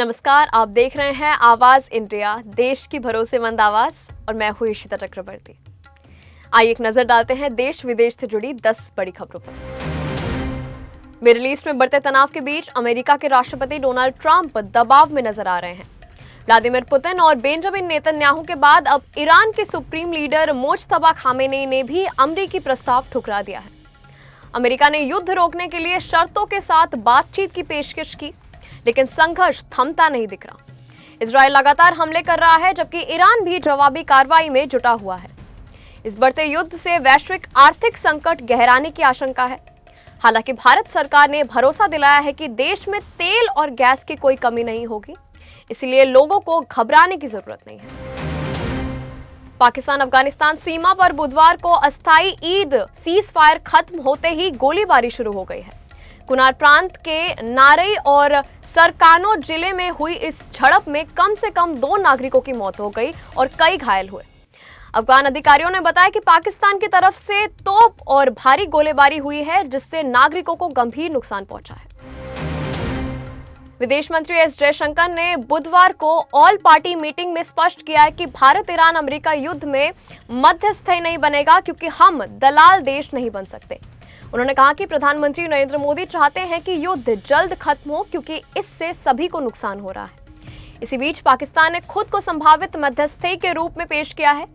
नमस्कार, आप देख रहे हैं आवाज इंडिया, देश की भरोसेमंद आवाज, और मैं हूं इशिता चक्रवर्ती। आइए एक नजर डालते हैं देश विदेश से जुड़ी 10 बड़ी खबरों पर। मिडिल ईस्ट में बढ़ते तनाव के बीच अमेरिका के राष्ट्रपति डोनाल्ड ट्रंप दबाव में नजर आ रहे हैं। व्लादिमीर पुतिन और बेंजामिन नेतन्याहू के बाद अब ईरान के सुप्रीम लीडर मुज्तबा खामेनेई ने भी अमेरिकी प्रस्ताव ठुकरा दिया है। अमेरिका ने युद्ध रोकने के लिए शर्तों के साथ बातचीत की पेशकश की, लेकिन संघर्ष थमता नहीं दिख रहा। इजरायल लगातार हमले कर रहा है, जबकि ईरान भी जवाबी कार्रवाई में जुटा हुआ है। इस बढ़ते युद्ध से वैश्विक आर्थिक संकट गहराने की आशंका है। हालांकि भारत सरकार ने भरोसा दिलाया है कि देश में तेल और गैस की कोई कमी नहीं होगी, इसलिए लोगों को घबराने की जरूरत नहीं है। पाकिस्तान अफगानिस्तान सीमा पर बुधवार को अस्थायी ईद सीज फायर खत्म होते ही गोलीबारी शुरू हो गई है। कुनार प्रांत के नारई और सरकानो जिले में हुई इस झड़प में कम से कम 2 नागरिकों की मौत हो गई और कई घायल हुए। अफगान अधिकारियों ने बताया कि पाकिस्तान की तरफ से तोप और भारी गोलीबारी हुई है, जिससे नागरिकों को गंभीर नुकसान पहुंचा है। विदेश मंत्री एस जयशंकर ने बुधवार को ऑल पार्टी मीटिंग में स्पष्ट किया है कि भारत ईरान अमेरिका युद्ध में मध्यस्थी नहीं बनेगा, क्योंकि हम दलाल देश नहीं बन सकते। उन्होंने कहा कि प्रधानमंत्री नरेंद्र मोदी चाहते हैं कि युद्ध जल्द खत्म हो, क्योंकि इससे सभी को नुकसान हो रहा है। इसी बीच पाकिस्तान ने खुद को संभावित मध्यस्थी के रूप में पेश किया है।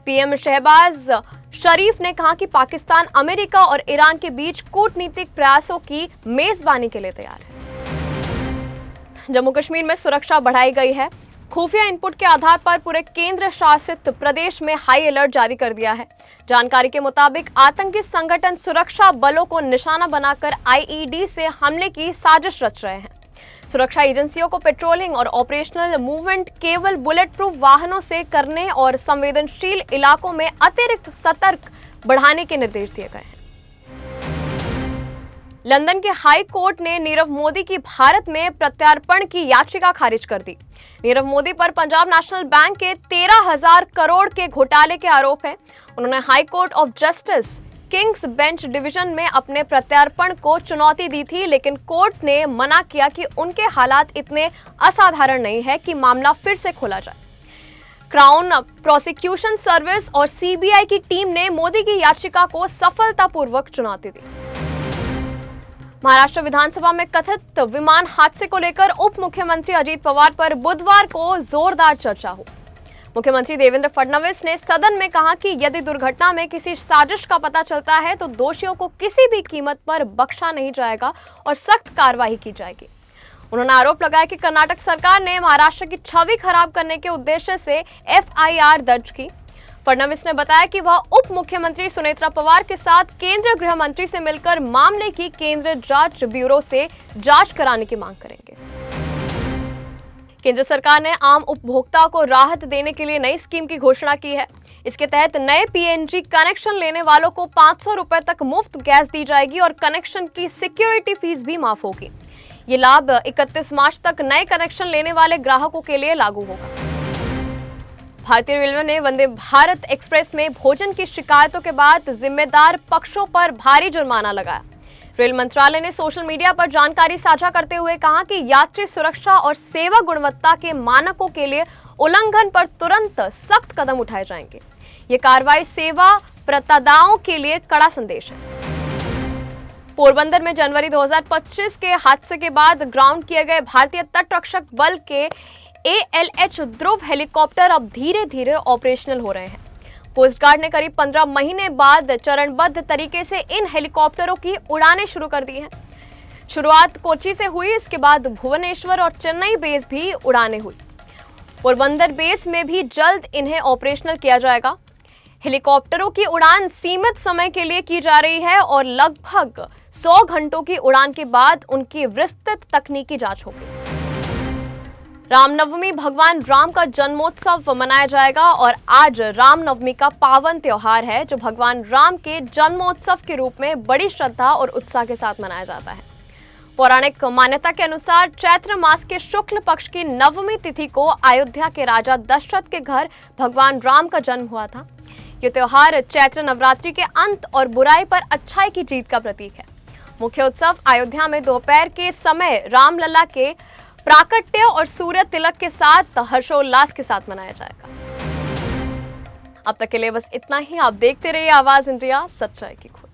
पीएम शहबाज शरीफ ने कहा कि पाकिस्तान अमेरिका और ईरान के बीच कूटनीतिक प्रयासों की मेजबानी के लिए तैयार है। जम्मू कश्मीर में सुरक्षा बढ़ाई गई है। खुफिया इनपुट के आधार पर पूरे केंद्र शासित प्रदेश में हाई अलर्ट जारी कर दिया है। जानकारी के मुताबिक आतंकी संगठन सुरक्षा बलों को निशाना बनाकर आईईडी से हमले की साजिश रच रहे हैं। सुरक्षा एजेंसियों को पेट्रोलिंग और ऑपरेशनल मूवमेंट केवल बुलेट प्रूफ वाहनों से करने और संवेदनशील इलाकों में अतिरिक्त सतर्क बढ़ाने के निर्देश दिए गए हैं। लंदन के हाई कोर्ट ने नीरव मोदी की भारत में प्रत्यार्पण की याचिका खारिज कर दी। नीरव मोदी पर पंजाब नेशनल बैंक के 13,000 करोड़ के घोटाले के आरोप हैं। उन्होंने high court of justice Kings bench division में अपने प्रत्यार्पण को चुनौती दी थी, लेकिन कोर्ट ने मना किया कि उनके हालात इतने असाधारण नहीं है कि मामला फिर से खोला जाए। क्राउन प्रोसिक्यूशन सर्विस और सीबीआई की टीम ने मोदी की याचिका को सफलतापूर्वक चुनौती दी। महाराष्ट्र विधानसभा में कथित विमान हादसे को लेकर उप मुख्यमंत्री अजीत पवार पर बुधवार को जोरदार चर्चा हुई। मुख्यमंत्री देवेंद्र फडणवीस ने सदन में कहा कि यदि दुर्घटना में किसी साजिश का पता चलता है तो दोषियों को किसी भी कीमत पर बख्शा नहीं जाएगा और सख्त कार्रवाई की जाएगी। उन्होंने आरोप लगाया कि कर्नाटक सरकार ने महाराष्ट्र की छवि खराब करने के उद्देश्य से एफआईआर दर्ज की। फडणवीस ने बताया कि वह उप मुख्यमंत्री सुनेत्रा पवार के साथ केंद्रीय गृह मंत्री से मिलकर मामले की केंद्रीय जांच ब्यूरो से जांच कराने की मांग करेंगे। केंद्र सरकार ने आम उपभोक्ताओं को राहत देने के लिए नई स्कीम की घोषणा की है। इसके तहत नए पीएनजी कनेक्शन लेने वालों को 500 रुपए तक मुफ्त गैस दी जाएगी और कनेक्शन की सिक्योरिटी फीस भी माफ होगी। ये लाभ 31 मार्च तक नए कनेक्शन लेने वाले ग्राहकों के लिए लागू होगा। भारतीय रेलवे ने वंदे भारत एक्सप्रेस में भोजन की शिकायतों के बाद जिम्मेदार पक्षों पर भारी जुर्माना लगाया। रेल मंत्रालय ने सोशल मीडिया पर जानकारी साझा करते हुए कहा कि यात्री सुरक्षा और सेवा गुणवत्ता के मानकों के लिए उल्लंघन पर तुरंत सख्त कदम उठाए जाएंगे। ये कार्रवाई सेवा प्रदाताओं के लिए कड़ा संदेश है। पोरबंदर में जनवरी 2025 के हादसे के बाद ग्राउंड किए गए भारतीय तटरक्षक बल के ALH ध्रुव हेलीकॉप्टर अब धीरे धीरे ऑपरेशनल हो रहे हैं। कोस्ट गार्ड ने करीब 15 महीने बाद चरणबद्ध तरीके से इन हेलीकॉप्टरों की उड़ानें शुरू कर दी हैं। शुरुआत कोच्चि से हुई, इसके बाद भुवनेश्वर और चेन्नई बेस भी उड़ानें हुई। पोरबंदर बेस में भी जल्द इन्हें ऑपरेशनल किया जाएगा। हेलीकॉप्टरों की उड़ान सीमित समय के लिए की जा रही है और लगभग 100 घंटों की उड़ान के बाद उनकी विस्तृत तकनीकी जांच होगी। रामनवमी भगवान राम का जन्मोत्सव मनाया जाएगा और आज रामनवमी का पावन त्योहार है, जो भगवान राम के जन्मोत्सव के रूप में बड़ी श्रद्धा और उत्साह के साथ मनाया जाता है। पौराणिक मान्यता के अनुसार चैत्र मास के शुक्ल पक्ष की नवमी तिथि को अयोध्या के राजा दशरथ के घर भगवान राम का जन्म हुआ था। ये त्योहार चैत्र नवरात्रि के अंत और बुराई पर अच्छाई की जीत का प्रतीक है। मुख्य उत्सव अयोध्या में दोपहर के समय रामलला के प्राकट्य और सूर्य तिलक के साथ हर्षोल्लास के साथ मनाया जाएगा। अब तक के लिए बस इतना ही। आप देखते रहिए आवाज इंडिया, सच्चाई की खोज।